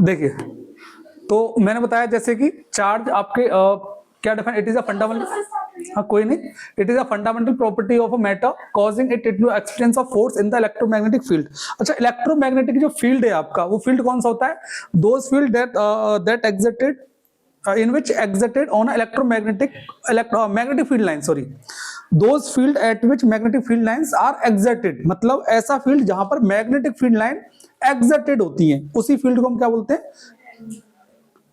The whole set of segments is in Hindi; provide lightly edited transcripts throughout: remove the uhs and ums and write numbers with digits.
देखिए, तो मैंने बताया जैसे कि चार्ज आपके क्या define, it is a fundamental, हाँ कोई नहीं, it is a fundamental property of a matter causing it to experience of force in the electromagnetic field. अच्छा, इलेक्ट्रोमैग्नेटिक जो फील्ड है आपका, वो फील्ड कौन सा होता है? Those field that exerted in which exerted on electromagnetic magnetic field line, sorry, those field at which magnetic field lines are exerted, मतलब ऐसा फील्ड जहां पर मैग्नेटिक फील्ड लाइन exerted होती हैं, उसी फील्ड को हम क्या बोलते हैं?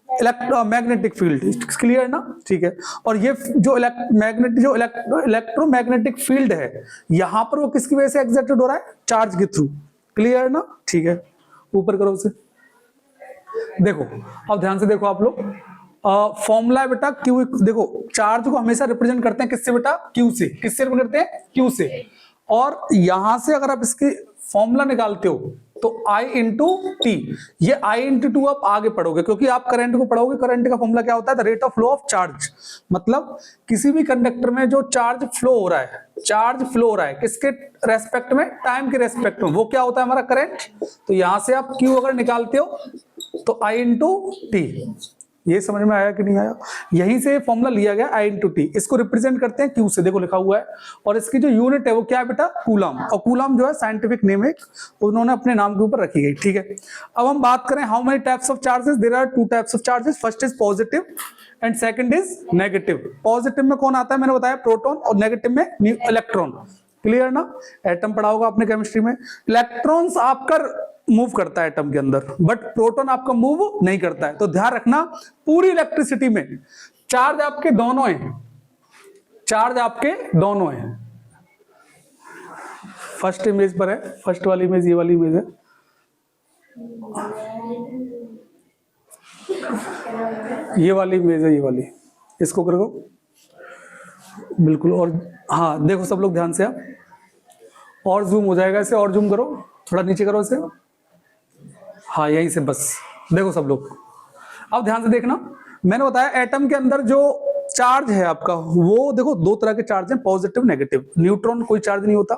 Electromagnetic field. क्लियर ना? ठीक है। और ये जो इलेक्ट्रोमैग्नेटिक फील्ड है, यहां पर वो किसकी वजह से एक्सर्टेड हो रहा है? चार्ज के थ्रू। क्लियर ना? ठीक है, ऊपर करो उसे। देखो, अब ध्यान से देखो आप लोग, फॉर्मूला है बेटा क्यू। देखो, चार्ज को हमेशा रिप्रेजेंट करते हैं किससे बेटा? क्यू से। किससे रिप्रेजेंट करते हैं? क्यू से। और यहां से अगर आप इसकी फॉर्मूला निकालते हो तो I इंटू टी, ये I इंटू टू आप आगे पढ़ोगे, क्योंकि आप करंट को पढ़ोगे। करंट का फॉर्मूला क्या होता है? The rate of flow of charge. मतलब किसी भी कंडक्टर में जो चार्ज फ्लो हो रहा है, चार्ज फ्लो हो रहा है किसके रेस्पेक्ट में? टाइम के रेस्पेक्ट में, वो क्या होता है? हमारा करंट। तो यहां से आप Q अगर निकालते हो तो I इंटू टी। ये समझ में आया कि नहीं आया? यहीं से फॉर्मूला लिया गया, I इंटू टी। इसको रिप्रेजेंट करते हैं Q से, देखो लिखा हुआ है। और इसकी जो यूनिट है वो क्या है बेटा? कूलम। और कूलम जो है साइंटिफिक नेम है, उन्होंने अपने नाम के ऊपर रखी गई। ठीक है, अब हम बात करें how many types of charges? There are two types of charges. First is positive and second is negative. Positive में कौन आता है? मैंने बताया प्रोटॉन, और नेगेटिव में इलेक्ट्रॉन। क्लियर ना? एटम पढ़ा होगा आपने केमिस्ट्री में। इलेक्ट्रॉन्स आपका मूव करता है एटम के अंदर, बट प्रोटॉन आपका मूव नहीं करता है। तो ध्यान रखना, पूरी इलेक्ट्रिसिटी में चार्ज आपके दोनों हैं, चार्ज आपके दोनों हैं। फर्स्ट इमेज पर है, फर्स्ट वाली इमेज, ये वाली इमेज है। ये वाली इमेज है, ये वाली, इसको करो बिल्कुल। और हाँ देखो सब लोग ध्यान से, आप और जूम हो जाएगा इसे, और जूम करो, थोड़ा नीचे करो इसे। हाँ यहीं से बस, देखो सब लोग अब ध्यान से देखना। मैंने बताया एटम के अंदर जो चार्ज है आपका, वो देखो दो तरह के चार्ज हैं, पॉजिटिव नेगेटिव। न्यूट्रॉन कोई चार्ज नहीं होता,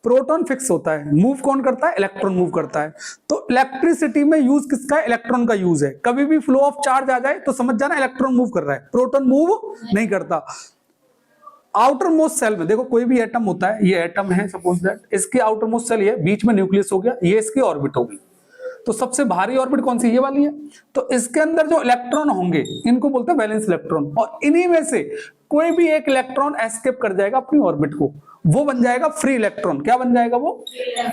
प्रोटॉन फिक्स होता है। मूव कौन करता है? इलेक्ट्रॉन मूव करता है। तो इलेक्ट्रिसिटी में यूज किसका है? इलेक्ट्रॉन का यूज है। कभी भी फ्लो ऑफ चार्ज आ जाए तो समझ जाना इलेक्ट्रॉन मूव कर रहा है, प्रोटॉन मूव नहीं करता। आउटर मोस्ट सेल में देखो, कोई भी एटम होता है, ये एटम है सपोज दैट, इसके आउटर मोस्ट सेल ये, बीच में न्यूक्लियस हो गया, ये इसकी ऑर्बिट होगी। तो सबसे भारी ऑर्बिट कौन सी? ये वाली है। तो इसके अंदर जो इलेक्ट्रॉन होंगे इनको बोलते हैं वैलेंस इलेक्ट्रॉन, और इन्हीं में से कोई भी एक इलेक्ट्रॉन एस्केप कर जाएगा अपनी ऑर्बिट को, वो बन जाएगा फ्री इलेक्ट्रॉन। क्या बन जाएगा वो?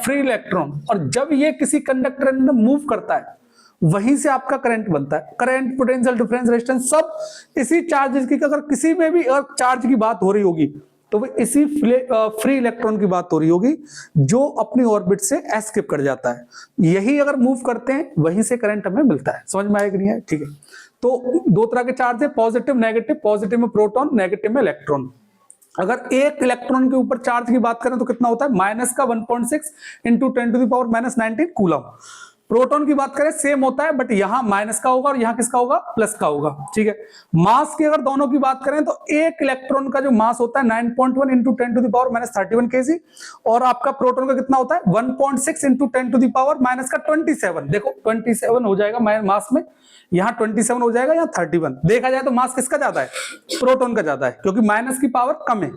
Free electron. और जब ये किसी कंडक्टर अंदर मूव करता है, वहीं से आपका करंट बनता है। करंट, पोटेंशियल डिफरेंस, रेजिस्टेंस, सब इसी चार्जेस की। अगर किसी में भी चार्ज की बात हो रही होगी तो वो इसी फ्री इलेक्ट्रॉन की बात हो रही होगी, जो अपनी ऑर्बिट से एस्केप कर जाता है। यही अगर मूव करते हैं, वहीं से करंट हमें मिलता है। समझ में आया कि नहीं है? ठीक है, तो दो तरह के चार्ज है, पॉजिटिव नेगेटिव। पॉजिटिव में प्रोटॉन, नेगेटिव में इलेक्ट्रॉन। अगर एक इलेक्ट्रॉन के ऊपर चार्ज की बात करें तो कितना होता है? माइनस का 1.6 इंटू 10⁻⁻19 कूलम। प्रोटॉन की बात करें सेम होता है, बट यहां माइनस का होगा और यहां किसका होगा? प्लस का होगा। ठीक है, मास की अगर दोनों की बात करें तो एक इलेक्ट्रॉन का जो मास होता है 9.1 इंटू 10⁻31 kg, और आपका प्रोटॉन का कितना होता है? 1.6 इंटू 10⁻⁻27। देखो 27 हो जाएगा मास में, यहां 27 हो जाएगा, यहां 31। देखा जाए तो मास किसका ज्यादा है? प्रोटॉन का ज्यादा है, क्योंकि माइनस की पावर कम है।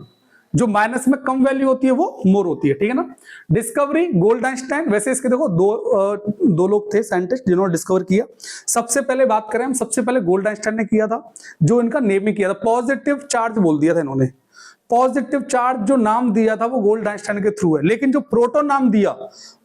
जो माइनस में कम वैल्यू होती है वो मोर होती है। ठीक है ना? Discovery gold Einstein. वैसे इसके देखो दो लोग थे साइंटिस्ट जिन्होंने डिस्कवर किया। सबसे पहले बात करें हम, सबसे पहले गोल्ड आइंस्टाइन ने किया था, जो इनका नेम ही किया था। पॉजिटिव चार्ज बोल दिया था इन्होंने। पॉजिटिव चार्ज जो नाम दिया था वो गोल्ड आइंस्टाइन के थ्रू है, लेकिन जो प्रोटॉन नाम दिया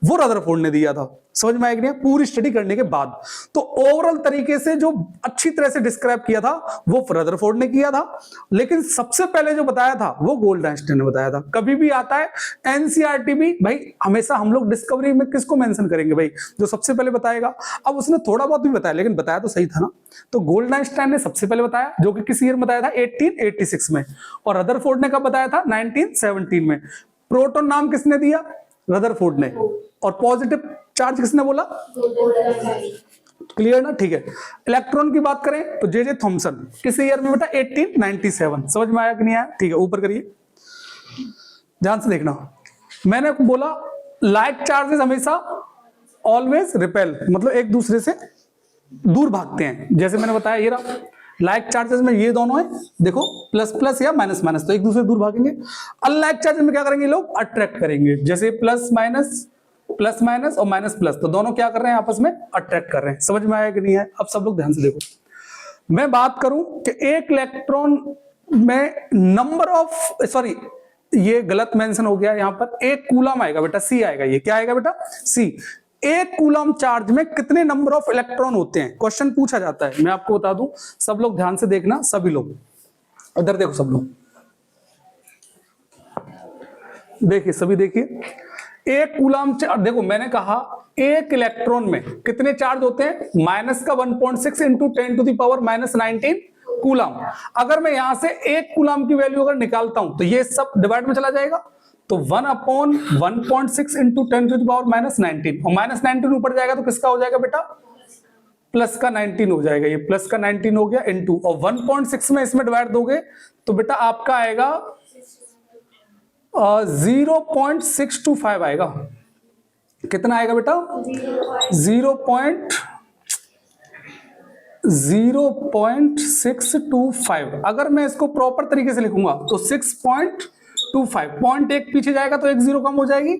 वो रदरफोर्ड ने दिया था। समझ में आएगी? पूरी स्टडी करने के बाद तो ओवरऑल तरीके से जो अच्छी तरह से डिस्क्राइब किया था वो रदरफोर्ड ने किया था, लेकिन सबसे पहले जो बताया था वो गोल्ड आइंस्टाइन ने बताया था। कभी भी आता है एनसीईआरटी भी, भाई हमेशा हम लोग डिस्कवरी में किसको मेंशन करेंगे? भाई जो सबसे पहले बताएगा। अब उसने थोड़ा बहुत भी बताया, लेकिन बताया तो सही था ना। तो गोल्ड आइंस्टाइन ने सबसे पहले बताया, जो कि किस ईयर में बताया था? 1886 में। और रदरफोर्ड ने कब बताया था? 1917 में। प्रोटॉन नाम किसने दिया? रदरफोर्ड ने। और पॉजिटिव चार्ज किसने बोला? क्लियर ना? ठीक है, इलेक्ट्रॉन की बात करें तो जे थॉमसन। किस ईयर में बेटा? 1897। समझ में आया कि नहीं आया? ठीक है, ऊपर करिए, ध्यान से देखना। मैंने बोला लाइक चार्जेस हमेशा ऑलवेज रिपेल, मतलब एक दूसरे से दूर भागते हैं। जैसे मैंने बताया ये रहा लाइक चार्जेस में ये दोनों है, देखो प्लस प्लस या माइनस माइनस, तो एक दूसरे दूर भागेंगे। अनलाइक चार्जेस में क्या करेंगे लोग, अट्रैक्ट करेंगे। जैसे प्लस माइनस और माइनस प्लस, तो दोनों क्या कर रहे हैं आपस में, अट्रैक्ट कर रहे हैं। समझ में आया कि नहीं है? अब सब लोग ध्यान से देखो, मैं बात करूं कि एक इलेक्ट्रॉन में नंबर ऑफ, सॉरी ये गलत मेंशन हो गया यहां पर, एक कूलम आएगा बेटा, सी आएगा, ये क्या आएगा बेटा, सी। एक कूलम चार्ज में कितने नंबर ऑफ इलेक्ट्रॉन होते हैं, क्वेश्चन पूछा जाता है, मैं आपको बता दूं। सब लोग ध्यान से देखना, सभी लोग इधर देखो, सब लोग देखिए, सभी देखिए। एक कूलम चार्ज, देखो मैंने कहा एक इलेक्ट्रॉन में कितने चार्ज होते हैं, माइनस का 1.6 इंटू 10⁻⁻19 कूलम। अगर मैं यहां से एक कूलम की वैल्यू अगर निकालता हूं तो ये सब डिवाइड में चला जाएगा, तो 1/1.6 इंटू 10⁻⁻19, और -19 ऊपर जाएगा तो किसका हो जाएगा बेटा, प्लस का 19 हो जाएगा। ये प्लस का 19 हो गया इंटू, और 1.6 में इसमें डिवाइड दोगे तो बेटा आपका आएगा 0.625 आएगा। कितना आएगा बेटा, 0.625। अगर मैं इसको प्रॉपर तरीके से लिखूंगा तो 6.25, पॉइंट एक पीछे जाएगा तो एक जीरो कम हो जाएगी,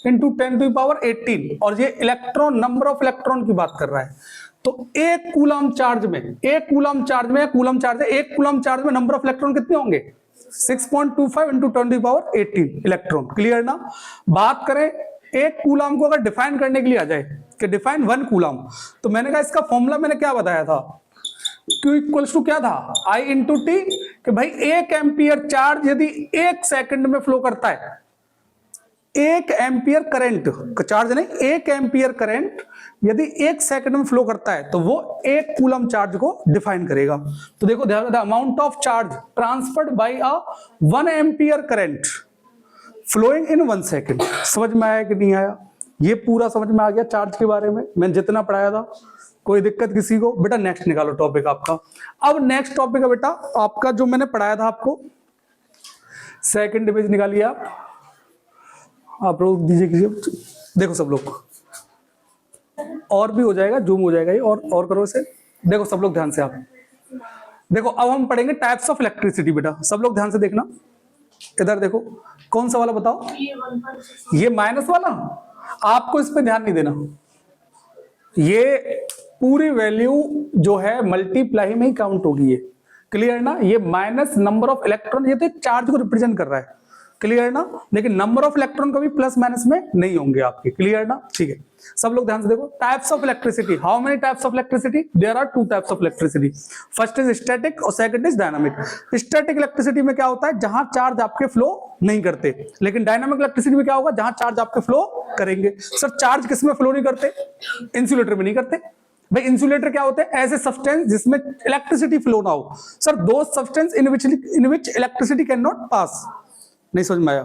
इंटू 10⁻18। और ये इलेक्ट्रॉन, नंबर ऑफ इलेक्ट्रॉन की बात कर रहा है। तो एक कूलम चार्ज में, एक कूलम चार्ज में, कूलम चार्ज है, एक कूलम चार्ज में नंबर ऑफ इलेक्ट्रॉन कितने होंगे, 6.25 इंटू 10⁻18 इलेक्ट्रॉन। क्लियर ना? बात करें एक कूलम को अगर डिफाइन करने के लिए आ जाए कि डिफाइन 1 कूलम, तो मैंने कहा इसका फॉर्मूला मैंने क्या बताया था, Q इक्वल्स टू क्या था, I इंटू टी, कि भाई 1 एम्पियर चार्ज यदि 1 सेकंड में फ्लो करता है, 1 एम्पियर करंट, चार्ज नहीं, 1 एम्पियर करंट यदि 1 सेकंड में फ्लो करता है तो वो 1 कूलम चार्ज को डिफाइन करेगा। तो देखो ध्यान, the amount of charge transferred by a 1 ampere current flowing in 1 second. समझ में आया कि नहीं आया? ये पूरा समझ में आ गया चार्ज के बारे में, मैंने जितना पढ़ाया था। कोई दिक्कत किसी को? बेटा नेक्स्ट निकालो टॉपिक आपका। अब नेक्स्ट टॉपिक है बेटा आपका जो मैंने पढ़ाया था आपको, सेकंड इमेज निकालिए आप लोग दीजिए किसी, देखो सब लोग, और भी हो जाएगा, जूम हो जाएगा ये, और करो इसे। देखो सब लोग ध्यान से, आप देखो अब हम पढ़ेंगे टाइप्स ऑफ इलेक्ट्रिसिटी। बेटा सब लोग ध्यान से देखना, इधर देखो, कौन सा वाला बताओ, ये माइनस वाला, आपको इस पे ध्यान नहीं देना। ये पूरी वैल्यू जो है मल्टीप्लाई में ही काउंट होगी, ये क्लियर ना? ये माइनस नंबर ऑफ इलेक्ट्रॉन, ये तो एक चार्ज को रिप्रेजेंट कर रहा है, क्लियर ना? लेकिन नंबर ऑफ इलेक्ट्रॉन कभी प्लस माइनस में नहीं होंगे आपके, क्लियर ना? ठीक है, सब लोग ध्यान से देखो। Types of electricity, how many types of electricity, there are 2 types of electricity. First is static और second is dynamic. Static electricity में क्या होता है, जहां चार्ज आपके फ्लो नहीं करते, लेकिन डायनामिक इलेक्ट्रिसिटी में क्या होगा, जहां चार्ज आपके फ्लो करेंगे। सर चार्ज किस में फ्लो नहीं करते, इंसुलेटर में नहीं करते। भाई इंसुलेटर क्या होते हैं, ऐसे सब्सटेंस जिसमें इलेक्ट्रिसिटी फ्लो ना हो। सर दो substance in which electricity can not pass. नहीं समझ में आया?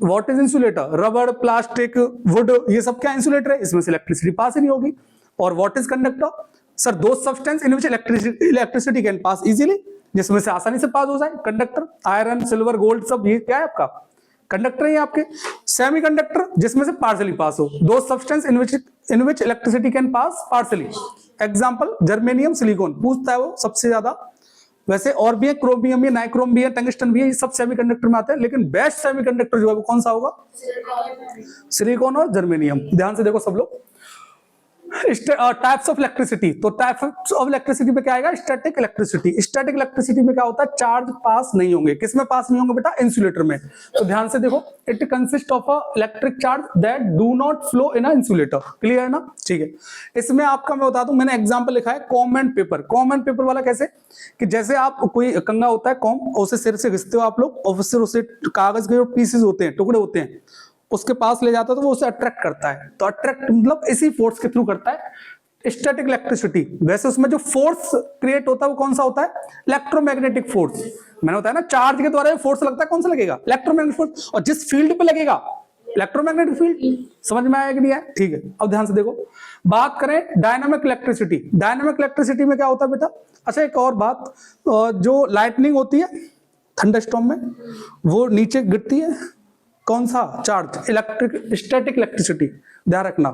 What is insulator, rubber, plastic, would, ये सब क्या इंसुलेटर है, इसमें से इलेक्ट्रिसिटी पास ही नहीं होगी। और व्हाट इज कंडक्टर, सर दो substance in which electricity can pass easily, जिसमें से आसानी से पास हो जाए। कंडक्टर, आयरन, सिल्वर, गोल्ड, सब ये क्या है आपका, कंडक्टर है आपके। सेमी कंडक्टर, जिसमें से पार्सली पास हो, दो substance in which electricity can pass partially. Example germanium, silicon, पूछता है वो सबसे ज्यादा। वैसे और भी है, क्रोमियम भी है, नाइक्रोम भी है, टंगस्टन भी है, ये सब सेमीकंडक्टर में आते हैं। लेकिन बेस्ट सेमीकंडक्टर जो है वो कौन सा होगा, सिलिकॉन और जर्मेनियम। ध्यान से देखो सब लोग। टाइप्स ऑफ इलेक्ट्रिसिटी, तो टाइप्स ऑफ इलेक्ट्रिसिटी में क्या आएगा, स्टैटिक इलेक्ट्रिसिटी। स्टैटिक इलेक्ट्रिसिटी में क्या होता है, चार्ज पास नहीं होंगे। किसमें पास नहीं होंगे बेटा, इंसुलेटर में। तो ध्यान से देखो, it consist of a electric charge that do not flow in a insulator. Clear है ना? ठीक है, इसमें आपका मैं बता दूं, मैंने एग्जांपल लिखा है com and paper. Com and paper वाला कैसे, कि जैसे आप कोई कंगा होता है कॉम, उसे सिर से घिसते हो आप लोग, और फिर उसे कागज के जो पीसेस होते हैं, टुकड़े होते हैं, उसके पास ले जाता है तो वो उसे अट्रैक्ट करता है। तो अट्रैक्ट मतलब इसी फोर्स के थ्रू करता है स्टैटिक इलेक्ट्रिसिटी। वैसे उसमें जो फोर्स क्रिएट होता है वो कौन सा होता है, इलेक्ट्रोमैग्नेटिक फोर्स। मैंने बताया ना, चार्ज के द्वारा फोर्स लगता है, कौन सा लगेगा, इलेक्ट्रोमैग्नेटिक फोर्स। और जिस फील्ड पे लगेगा, इलेक्ट्रोमैग्नेटिक फील्ड। समझ में आया कि नहीं आया? ठीक है, अब ध्यान से देखो, बात करें डायनामिक इलेक्ट्रिसिटी। डायनामिक इलेक्ट्रिसिटी में क्या होता है बेटा, अच्छा एक और बात, जो लाइटनिंग होती है थंडरस्टॉर्म में, वो नीचे गिरती है, कौन सा चार्ज, इलेक्ट्रिक स्टैटिक इलेक्ट्रिसिटी। ध्यान रखना,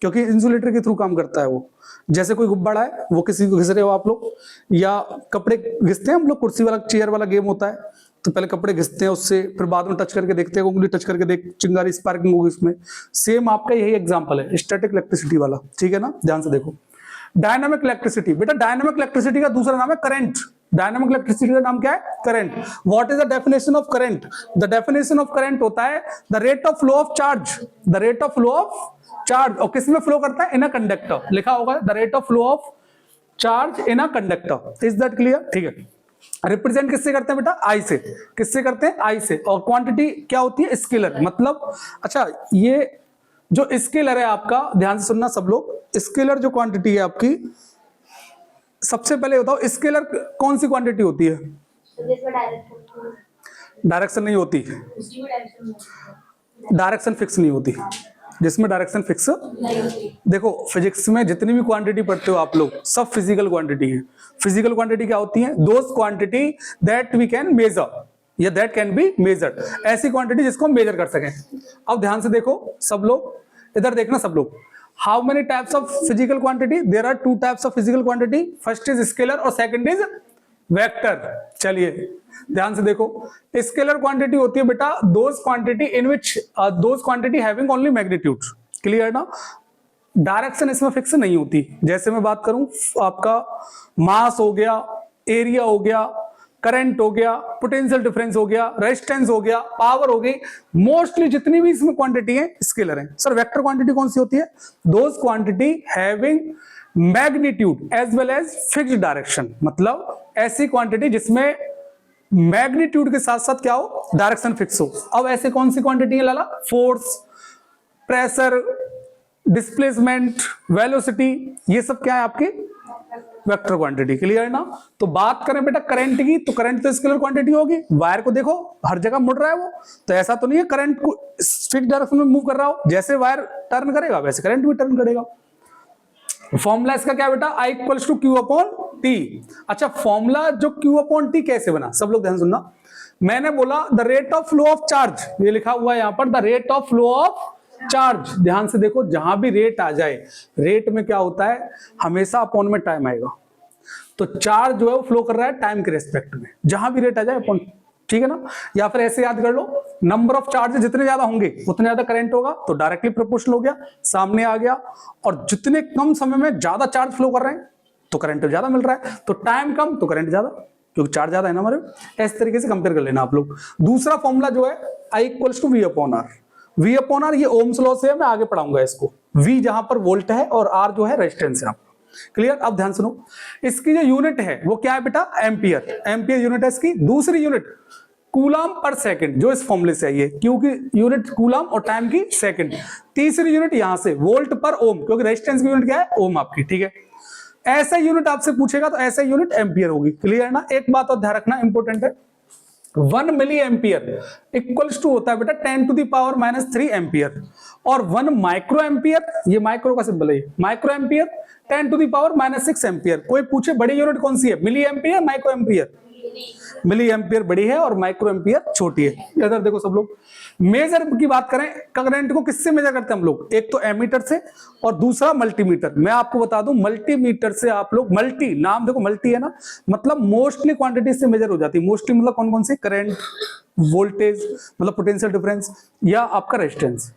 क्योंकि इंसुलेटर के थ्रू काम करता है वो। जैसे कोई गुब्बारा है, वो किसी को घिस रहे हो आप लोग, या कपड़े घिसते हैं हम लोग, कुर्सी वाला चेयर वाला गेम होता है, तो पहले कपड़े घिसते हैं उससे, फिर बाद में टच करके देखते हैं, उंगली टच करके देख, चिंगारी स्पार्किंग होगी उसमें। सेम आपका यही एग्जांपल है स्टैटिक इलेक्ट्रिसिटी वाला, ठीक है ना, ध्यान से देखो। डायनामिक इलेक्ट्रिसिटी, बेटा डायनामिक इलेक्ट्रिसिटी का दूसरा नाम है करंट। डायनामिक इलेक्ट्रिसिटी का नाम क्या है? Current. What is the definition of current? The definition of current होता है the rate of flow of charge, the rate of flow of charge. और किस में फ्लो करता है? इन अ कंडक्टर, लिखा होगा the rate of flow of charge in a conductor. Is that clear? ठीक है। रिप्रेजेंट किससे करते हैं बेटा? आई से। किससे करते हैं? आई से। और क्वांटिटी क्या होती है? स्केलर। मतलब अच्छा, ये जो स्केलर है आपका, ध्यान से सुनना सब लोग, स्केलर जो क्वांटिटी है आपकी, सबसे पहले बताओ स्केलर कौन सी क्वांटिटी होती है? डायरेक्शन नहीं होती, डायरेक्शन फिक्स नहीं होती, जिसमें डायरेक्शन फिक्स देखो फिजिक्स में जितनी भी क्वांटिटी पढ़ते हो आप लोग, सब फिजिकल क्वांटिटी है। फिजिकल क्वांटिटी क्या होती है? Those quantity that we can measure या दैट कैन बी मेजर्ड, ऐसी क्वांटिटी जिसको हम मेजर कर सकें। अब ध्यान से देखो सब लोग, इधर देखना सब लोग। How many types of physical quantity? There are two types of physical quantity, first is scalar और सेकंड इज वेक्टर। चलिए ध्यान से देखो, स्केलर क्वांटिटी होती है बेटा those quantity in which those quantity having only magnitude. Clear ना? डायरेक्शन इसमें फिक्स नहीं होती। जैसे मैं बात करूं आपका मास हो गया, एरिया हो गया, करंट हो गया, पोटेंशियल डिफरेंस हो गया, रेजिस्टेंस हो गया, पावर हो गई, मोस्टली जितनी भी इसमें क्वांटिटी है स्केलर है। सर वेक्टर क्वांटिटी कौन सी होती है? Those quantity having magnitude as well as fixed direction, मतलब ऐसी क्वांटिटी जिसमें मैग्नीट्यूड के साथ साथ क्या हो? डायरेक्शन फिक्स हो। अब ऐसे कौन सी क्वांटिटी है लाला? फोर्स, प्रेशर, डिस्प्लेसमेंट, वेलोसिटी, ये सब क्या है आपकी? Vector quantity. क्लियर ना? तो बात करें बेटा करंट की, तो करंट तो स्केलर क्वांटिटी होगी। वायर को देखो हर जगह मुड़ रहा है वो, तो ऐसा तो नहीं है करंट को फिक्स डायरेक्शन में मूव कर रहा हो। जैसे वायर टर्न करेगा वैसे करंट भी टर्न करेगा। फॉर्मूला इसका क्या बेटा? I equals to q upon t. अच्छा, फॉर्मूला जो क्यू अपॉन टी कैसे बना? सब लोग ध्यान सुनना। मैंने बोला the rate of flow of charge, ये लिखा हुआ है यहां पर the rate of flow of charge. ध्यान से देखो, जहां भी रेट आ जाए, रेट में क्या होता है? हमेशा अपॉन में टाइम आएगा। तो चार्ज जो है वो फ्लो कर रहा है टाइम के रेस्पेक्ट में, जहां भी रेट आ जाए अपॉन, ठीक है ना? या फिर ऐसे याद कर लो, नंबर ऑफ चार्जेस जितने ज्यादा होंगे उतने ज्यादा करंट होगा, तो डायरेक्टली प्रोपोर्शनल हो गया, सामने आ गया। और जितने कम समय में ज्यादा चार्ज फ्लो कर रहे हैं तो करंट ज्यादा मिल रहा है, तो टाइम कम तो करंट ज्यादा, क्योंकि चार्ज ज्यादा है ना हमारे। इस तरीके से कंपेयर कर लेना आप लोग। दूसरा फॉर्मूला जो है I equals to V upon R. V upon R ये ओम्स लॉ से है, मैं आगे पढ़ाऊंगा इसको। V जहां पर वोल्ट है और R जो है रेजिस्टेंस है। क्लियर? अब ध्यान सुनो, इसकी जो यूनिट है वो क्या है बेटा? एम्पियर। एम्पियर यूनिट है इसकी। दूसरी यूनिट कूलम पर सेकंड, जो इस फॉर्मूले से आई है, क्योंकि यूनिट कूलम और टाइम की सेकंड। तीसरी यूनिट यहां से वोल्ट पर ओम, क्योंकि रेजिस्टेंस की यूनिट क्या है? ओम आपकी, ठीक है? ऐसा यूनिट आपसे पूछेगा तो ऐसा यूनिट एम्पियर होगी। क्लियर ना? एक बात और ध्यान रखना, इंपॉर्टेंट है, 1 मिली एम्पियर इक्वल्स टू होता है बेटा 10 टू द पावर -3 एम्पियर, और 1 माइक्रो एम्पियर, ये माइक्रो का सिंबल है, micro ampere 10 to the power -6 ampere. कोई पूछे बड़ी यूनिट कौन सी है? Milli ampere, micro ampere? Milli ampere बड़ी है और माइक्रो एम्पियर छोटी है। इधर देखो सब लोग, मेजर की बात करें, करंट को किससे मेजर करते हैं हम लोग? एक तो एमीटर से और दूसरा मल्टीमीटर। मैं आपको बता दूं, मल्टीमीटर से आप लोग, मल्टी नाम देखो, मल्टी है ना, मतलब मोस्टली क्वांटिटी से मेजर हो जाती है। मोस्टली मतलब कौन कौन सी? करंट, वोल्टेज मतलब पोटेंशियल डिफरेंस, या आपका रेजिस्टेंस।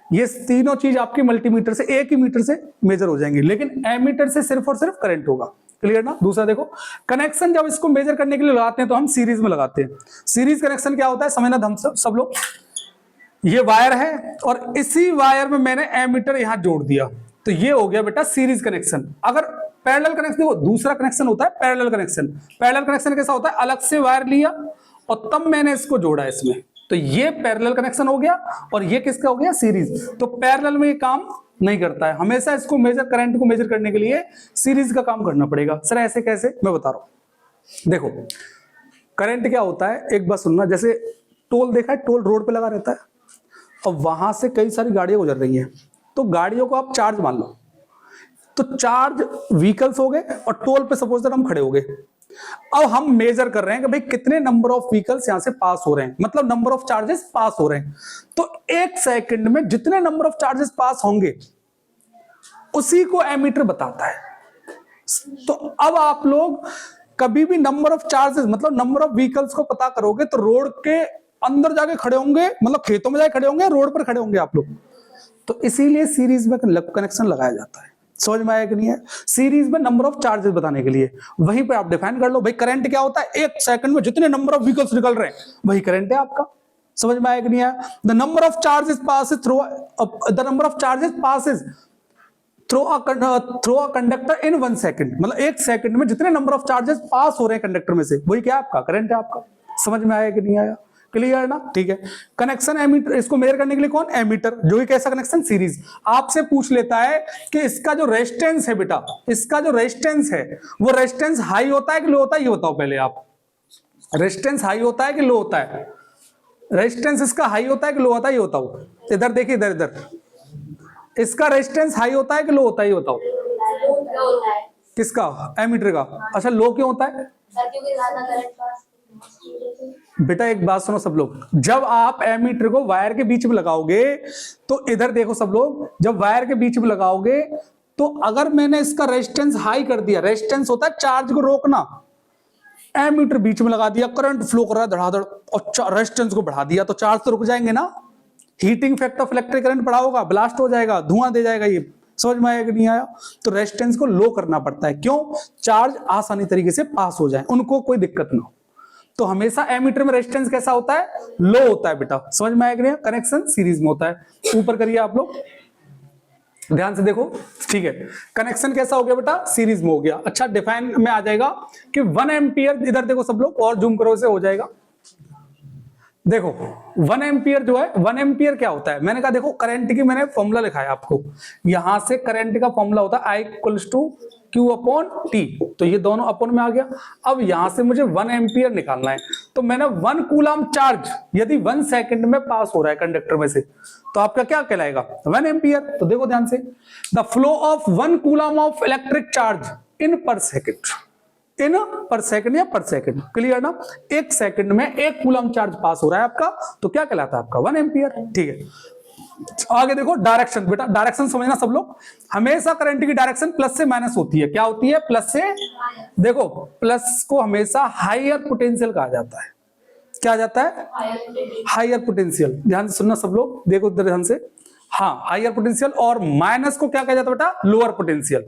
ये तीनों चीज आपकी मल्टीमीटर से, एक ही मीटर से मेजर हो जाएंगी, लेकिन एमीटर से सिर्फ और सिर्फ करंट होगा। क्लियर ना? दूसरा देखो, कनेक्शन जब इसको मेजर करने के लिए लगाते हैं तो हम सीरीज में लगाते हैं। सीरीज कनेक्शन क्या होता है समझना हम सब लोग। ये वायर है और इसी वायर में मैंने एमीटर यहां जोड़ दिया, तो ये हो गया बेटा सीरीज कनेक्शन। अगर पैरेलल कनेक्शन, देखो दूसरा कनेक्शन होता है पैरेलल कनेक्शन। पैरेलल कनेक्शन कैसा होता है? अलग से वायर लिया और तब मैंने इसको जोड़ा इसमें, तो ये पैरेलल कनेक्शन हो गया। और ये किसका हो गया? सीरीज। तो पैरेलल में ये काम नहीं करता है, हमेशा इसको मेजर, करंट को मेजर करने के लिए सीरीज का काम करना पड़ेगा। सर ऐसे कैसे? मैं बता रहा हूं। देखो करंट क्या होता है, एक बात सुनना। जैसे टोल देखा है, टोल रोड पे लगा रहता है और वहां से कई सारी गाड़ियां गुजर रही हैं, तो गाड़ियों को आप चार्ज मान लो, तो चार्ज व्हीकल्स हो गए और टोल पे सपोज दैट हम खड़े हो गए। अब हम मेजर कर रहे हैं कि भाई कितने नंबर ऑफ व्हीकल्स यहां से पास हो रहे हैं, मतलब नंबर ऑफ चार्जेस पास हो रहे हैं। तो एक सेकंड में जितने नंबर ऑफ चार्जेस पास होंगे उसी को एमीटर बताता है। तो अब आप लोग कभी भी नंबर ऑफ चार्जेस मतलब नंबर ऑफ व्हीकल्स को पता करोगे तो रोड के अंदर जाके खड़े होंगे, मतलब खेतों में जाके खड़े होंगे, रोड पर खड़े होंगे आप लोग। तो इसीलिए सीरीज में कनेक्शन लगाया जाता है। समझ में आया कि नहीं है? सीरीज में नंबर ऑफ चार्जेस बताने के लिए वहीं पे आप डिफाइन कर लो भाई करंट क्या होता है, एक सेकंड में जितने नंबर ऑफ व्हीकल्स निकल रहे हैं वही करंट है आपका। समझ में आया कि नहीं आया? The number of charges passes through the number of charges passes through a conductor in 1 second, मतलब एक सेकंड में जितने नंबर ऑफ चार्जेस पास हो रहे हैं कंडक्टर में से वही क्या है आपका करंट है आपका। समझ में आया कि नहीं आया? क्लियर ना? ठीक है। कनेक्शन एमीटर, इसको मेजर करने के लिए कौन? एमीटर, जो कि कैसा कनेक्शन? सीरीज। आपसे पूछ लेता है कि इसका जो रेजिस्टेंस है बेटा, इसका जो रेजिस्टेंस है वो रेजिस्टेंस हाई होता है कि लो होता है, ये बताओ पहले आप। रेजिस्टेंस हाई होता है कि लो होता है? रेजिस्टेंस इसका हाई होता है कि लो होता है, ये बताओ। इधर देखिए, इधर इधर, इसका रेजिस्टेंस हाई होता है कि लो होता है, ये बताओ। किसका? एमीटर का। अच्छा, लो क्यों होता है बेटा? एक बात सुनो सब लोग, जब आप एमीटर को वायर के बीच में लगाओगे तो इधर देखो सब लोग, जब वायर के बीच में लगाओगे तो अगर मैंने इसका रेजिस्टेंस हाई कर दिया, रेजिस्टेंस होता है चार्ज को रोकना, एमीटर बीच में लगा दिया, करंट फ्लो कर रहा है धड़ाधड़, और रेजिस्टेंस को बढ़ा दिया तो चार्ज तो रुक जाएंगे ना। Heating effect of electric current बढ़ा होगा, ब्लास्ट हो जाएगा, धुआं दे जाएगा। ये समझ में आया कि नहीं आया? तो रेजिस्टेंस को लो करना पड़ता है, क्यों? चार्ज आसानी तरीके से पास हो जाए, उनको कोई दिक्कत ना हो। तो हमेशा एमीटर में रेजिस्टेंस कैसा होता है? लो होता है बेटा। समझ में आया कि नहीं? कनेक्शन सीरीज में होता है। ऊपर करिए आप लोग, ध्यान से देखो, ठीक है। कनेक्शन कैसा हो गया बेटा? सीरीज में हो गया। अच्छा, डिफाइन में आ जाएगा कि 1 एम्पियर, इधर देखो सब लोग, और जूम करो से हो जाएगा। देखो 1 एम्पियर जो है, 1 एम्पियर क्या होता है? मैंने कहा देखो, करंट की मैंने फॉर्मूला लिखा है आपको, यहां से करंट का फॉर्मूला होता है I = Q अपॉन T, तो ये दोनों अपन में आ गया। अब यहां से मुझे 1 एम्पियर निकालना है, तो मैंने 1 कूलम चार्ज यदि 1 सेकंड में पास हो रहा है कंडक्टर में से, तो आपका क्या कहलाएगा? 1 एम्पियर। तो देखो ध्यान से, the flow of 1 coulomb of electric charge in पर सेकेंड, इन पर सेकंड या पर सेकंड, क्लियर ना? एक सेकंड में 1 कूलम चार्ज पास हो रहा है आपका, तो क्या कहलाता है आपका? 1 एम्पियर। ठीक है, आगे देखो डायरेक्शन। बेटा डायरेक्शन समझना सब लोग, हमेशा करंट की डायरेक्शन प्लस से माइनस होती है। क्या होती है? प्लस से। देखो प्लस को हमेशा हायर पोटेंशियल कहा जाता है। क्या जाता है? Higher potential. ध्यान से सुनना सब लोग, देखो ध्यान से, हाँ हायर पोटेंशियल। और माइनस को क्या कहा जाता है बेटा? Lower potential.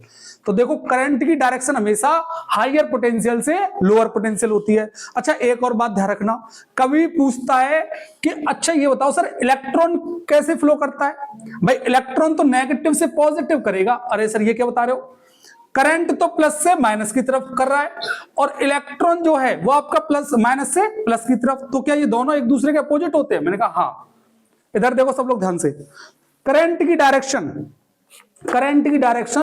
तो देखो करंट की डायरेक्शन हमेशा हायर पोटेंशियल से लोअर पोटेंशियल होती है। अच्छा, एक और बात ध्यान रखना, कभी पूछता है कि अच्छा ये बताओ सर इलेक्ट्रॉन कैसे फ्लो करता है? भाई इलेक्ट्रॉन तो नेगेटिव से पॉजिटिव करेगा। अरे सर ये क्या बता रहे हो? करंट तो प्लस से माइनस की तरफ कर रहा है और इलेक्ट्रॉन जो है वो आपका प्लस माइनस से प्लस की तरफ, तो क्या ये दोनों एक दूसरे के अपोजिट होते हैं? मैंने कहा हाँ। इधर देखो सब लोग ध्यान से, करंट की डायरेक्शन